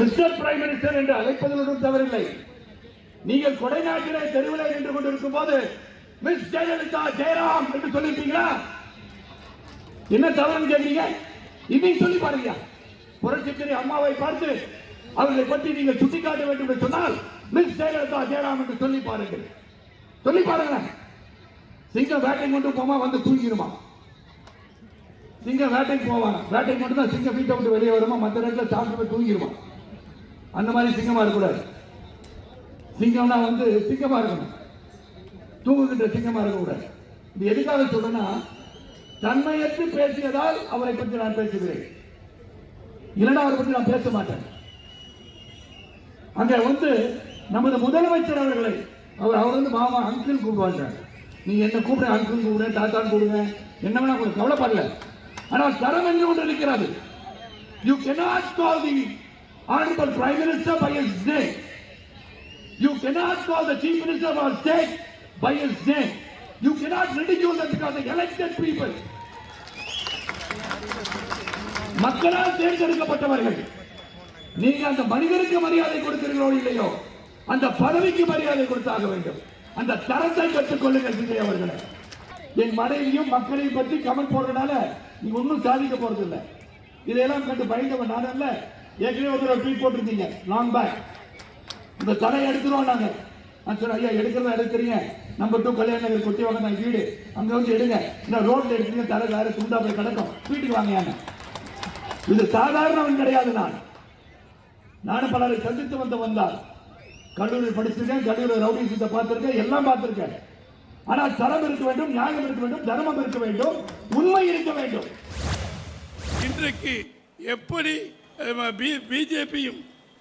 Mister prime minister என்று அழைப்பதில் ஒன்றும் தவறில்லை. நீங்கள் கொடைநாட்டிலே தெருவிலே நின்று கொண்டிருக்கும் போது மிஸ் ஜெயலலிதா ஜெயராம் என்று சொல்லிருக்கீங்களா? என்ன தவறுன்னு கேட்கிறீங்க? இதையும் சொல்லி பாருங்க. புரட்சிக்கரி அம்மாவை பார்த்து அவர்களை பற்றி நீங்கள் சுட்டிக்காட்ட வேண்டும் என்று சொன்னால் மிஸ் ஜெயலலிதா ஜெயராம் என்று சொல்லி பாருங்கள். சொல்லி பாருங்க. சிங்கம் வேட்டைக்கு கொண்டு போமா வந்து தூங்கிடுமா? சிங்கம் வேட்டைக்கு போவாங்க. வேட்டைக்கு மட்டும் தான் சிங்கம் வீட்டை விட்டு வெளியே வருமா, மற்ற நேரத்தில் சாப்பிட்டு போய் தூங்கிடுமா? அந்த மாதிரி சிங்கமா இருக்கக்கூடாது. சிங்கம்னா வந்து சிங்கமா இருக்கணும், தூங்குகின்ற சிங்கமா இருக்கக்கூடாது. இது எதுக்காக சொல்றேன்னா, தன்மையற்று பேசியதால் அவரை பற்றி நான் பேசுகிறேன், இல்லைன்னா அவரை பற்றி நான் பேச மாட்டேன். அங்க வந்து நமது முதலமைச்சர் அவர்களை அவர் வந்து மாமா அங்கிள் கூப்பிடுவாங்க. நீங்க என்ன கூப்பிட அங்கிள் கூப்பிட, தாத்தான் கூப்பிடுங்க, என்ன வேணா கூட கவலைப்படல. ஆனால் தரம் என்று ஒன்று இருக்கிறது. You cannot call the honorable prime minister by his name. You cannot call the chief minister of our state by his name. You cannot ridicule them because they elected people. மக்களால் தேர்ந்தெடுக்கப்பட்டவர்கள். நீங்க அந்த மனிதருக்கு மரியாதை கொடுக்கிறீர்களோ இல்லையோ, அந்த பதவிக்கு மரியாதை கொடுத்தாக வேண்டும். அந்த தரத்தை கற்றுக் கொள்ளுங்கள் விஜய் அவர்களே. என் மனைவியும் மக்களையும் பற்றி கமெண்ட் போடுறதுனால நீங்க ஒன்றும் சாதிக்க போறது இல்லை. இதையெல்லாம் கண்டு பயந்தவன் நான் அல்ல. ஏற்கனவே ஒரு ட்வீட் போட்டிருந்தீங்க லாங் பேக், இந்த தடை எடுத்துருவோம் நாங்க. நான் சொன்னேன், ஐயா எடுக்கிறதா எடுக்கிறீங்க, நம்பர் 2 கல்யாண நகர் கொட்டி வாங்க நான் வீடு அங்க வந்து எடுங்க. இந்த ரோட்ல எடுக்கிறீங்க, தடை வேற துண்டா போய் கிடக்கும், வீட்டுக்கு வாங்க. இது சாதாரணவன் கிடையாது. நானும் பலரை சந்தித்து வந்தார். கல்லூரி படிச்சிருக்கேன், கல்லூரி ரவுடிசத்தை பார்த்திருக்கேன், எல்லாம் பார்த்திருக்கேன். ஆனால் தரம் இருக்க வேண்டும், நியாயம் இருக்க வேண்டும், தர்மம் இருக்க வேண்டும், உண்மை இருக்க வேண்டும். இன்றைக்கு எப்படி பிஜேபியும்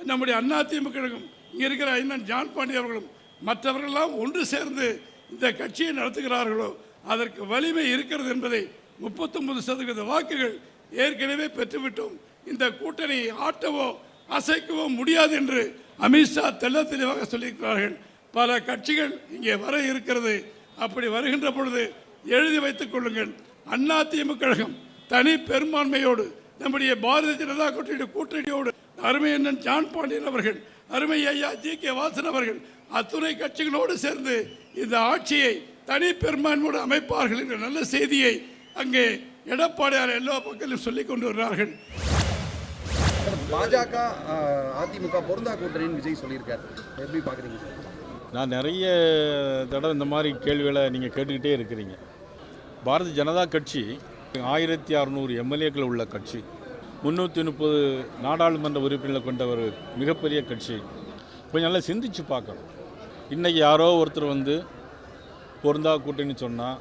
நம்முடைய அதிமுகவும் இங்கே இருக்கிற அண்ணன் ஜான் பாண்டி அவர்களும் மற்றவர்களெல்லாம் ஒன்று சேர்ந்து இந்த கட்சியை நடத்துகிறார்களோ அதற்கு வலிமை இருக்கிறது என்பதை 39% வாக்குகள் ஏற்கனவே பெற்றுவிட்டோம். இந்த கூட்டணி ஆட்டவோ அசைக்கவோ முடியாது என்று அமித்ஷா தெல்ல தெளிவாக சொல்லியிருக்கிறார்கள். பல கட்சிகள் இங்கே வர இருக்கிறது. அப்படி வருகின்ற பொழுது எழுதி வைத்துக் கொள்ளுங்கள், அதிமுக கழகம் தனி பெரும்பான்மையோடு நம்முடைய பாரதிய ஜனதா கூட்டணியோடு அருமை அண்ணன் ஜான் பாண்டியன் அவர்கள், அருமை ஐயா GK வாசன் அவர்கள் அத்துணை கட்சிகளோடு சேர்ந்து இந்த ஆட்சியை தனி பெரும்பான்மையோடு அமைப்பார்கள் என்ற நல்ல செய்தியை அங்கே எடப்பாடியார் எல்லா பக்கத்திலும் சொல்லிக் கொண்டு வருகிறார்கள். பாஜக அதிமுக பொருந்தா கூட்டணின்னு விஜய் சொல்லியிருக்காரு, எப்படி பார்க்குறீங்க? நான் நிறைய தடவை இந்த மாதிரி கேள்விகளை நீங்கள் கேட்டுக்கிட்டே இருக்கிறீங்க. பாரதிய ஜனதா கட்சி 1600 எம்எல்ஏக்கள் உள்ள கட்சி, 330 நாடாளுமன்ற உறுப்பினர்களை கொண்ட ஒரு மிகப்பெரிய கட்சி. கொஞ்சம் நல்லா சிந்திச்சு பார்க்கணும். இன்றைக்கி யாரோ ஒருத்தர் வந்து பொருந்தா கூட்டணி சொன்னால்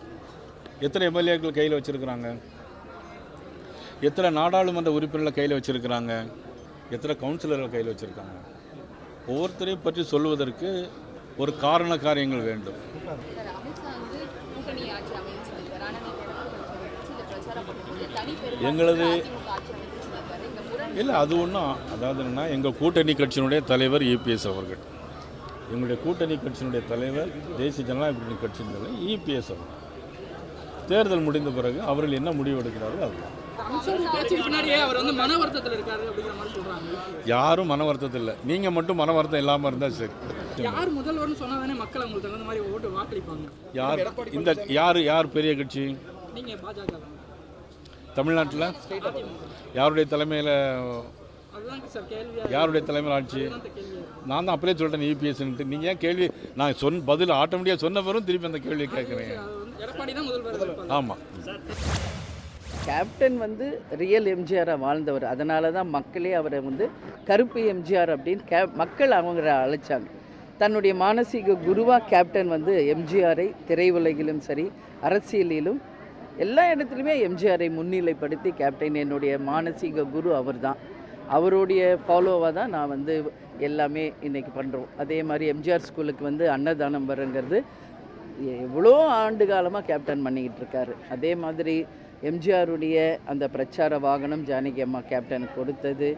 எத்தனை எம்எல்ஏக்கள் கையில் வச்சுருக்கிறாங்க, எத்தனை நாடாளுமன்ற உறுப்பினர்களை கையில் வச்சுருக்கிறாங்க, எத்தனை கவுன்சிலர்கள் கையில் வச்சுருக்காங்க. ஒவ்வொருத்தரையும் பற்றி சொல்வதற்கு ஒரு காரண காரியங்கள் வேண்டும். எங்களது இல்லை, அது ஒன்றும், அதாவது என்னன்னா, எங்கள் கூட்டணி கட்சியினுடைய தலைவர் EPS அவர்கள், எங்களுடைய கூட்டணி கட்சியினுடைய தலைவர் தேசிய ஜனநாயக கூட்டணி கட்சியின் தலைவர் EPS அவர்கள். தேர்தல் முடிந்த பிறகு அவர்கள் என்ன முடிவு எடுக்கிறார்கள் அதுதான். யாரும் மன வருத்தத்தில் இல்லை, நீங்கள் மட்டும் மன வருத்தம் இல்லாமல் இருந்தால் சரி. யார் முதல்வர்னு சொன்னாதானே மக்கள் உங்களுக்கு தகுந்த மாதிரி ஓட்டு வாக்களிப்பாங்க. யார் இந்த யார் பெரிய கட்சி? நீங்க பாஜக தான். தமிழ்நாட்டில் யாருடைய தலைமையில், யாருடைய தலைமையில் ஆட்சி? நான் தான் அப்படியே சொல்லிட்டேன் EPSன்ட்டு. நீங்கள் ஏன் கேள்வி, நான் பதில் ஆட்டோமேட்டிக்காக சொன்ன பிறகு திருப்பி அந்த கேள்வியை கேட்குறேன். ஆமாம், கேப்டன் வந்து ரியல் எம்ஜிஆராக வாழ்ந்தவர். அதனால தான் மக்களே அவரை வந்து கருப்பு எம்ஜிஆர் அப்படின்னு மக்கள் அவங்கள அழைச்சாங்க. தன்னுடைய மானசீக குருவாக கேப்டன் வந்து எம்ஜிஆரை திரையுலகிலும் சரி அரசியலிலும் எல்லா இடத்துலையுமே எம்ஜிஆரை முன்னிலைப்படுத்தி கேப்டன் என்னுடைய மானசீக குரு அவர் தான். அவருடைய ஃபாலோவாக தான் நான் வந்து எல்லாமே இன்றைக்கி பண்ணுறோம். அதே மாதிரி எம்ஜிஆர் ஸ்கூலுக்கு வந்து அன்னதானம் வருங்கிறது எவ்வளோ ஆண்டு காலமாக கேப்டன் பண்ணிக்கிட்டு இருக்காரு. அதே மாதிரி எம்ஜிஆருடைய அந்த பிரச்சார வாகனம் ஜானகி அம்மா கேப்டனுக்கு கொடுத்தது,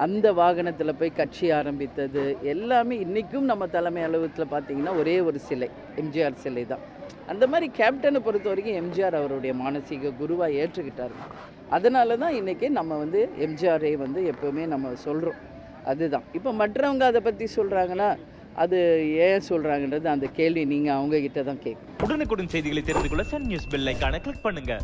அந்த வாகனத்தில் போய் கட்சி ஆரம்பித்தது எல்லாமே இன்றைக்கும் நம்ம தலைமை அலுவலகத்தில் பார்த்திங்கன்னா ஒரே ஒரு சிலை, எம்ஜிஆர் சிலை தான். அந்த மாதிரி கேப்டனை பொறுத்த வரைக்கும் எம்ஜிஆர் அவருடைய மானசீக குருவாக ஏற்றுக்கிட்டார். அதனால தான் இன்றைக்கி நம்ம வந்து எம்ஜிஆரை வந்து எப்போவுமே நம்ம சொல்கிறோம். அதுதான். இப்போ மற்றவங்க அதை பற்றி சொல்கிறாங்கன்னா அது ஏன் சொல்கிறாங்கன்றது அந்த கேள்வி நீங்கள் அவங்கக்கிட்ட தான் கேட்கணும். உடனுக்குடன் செய்திகளை தெரிந்து கொள்ள சன் நியூஸ் பெல் ஐகானை கிளிக் பண்ணுங்க.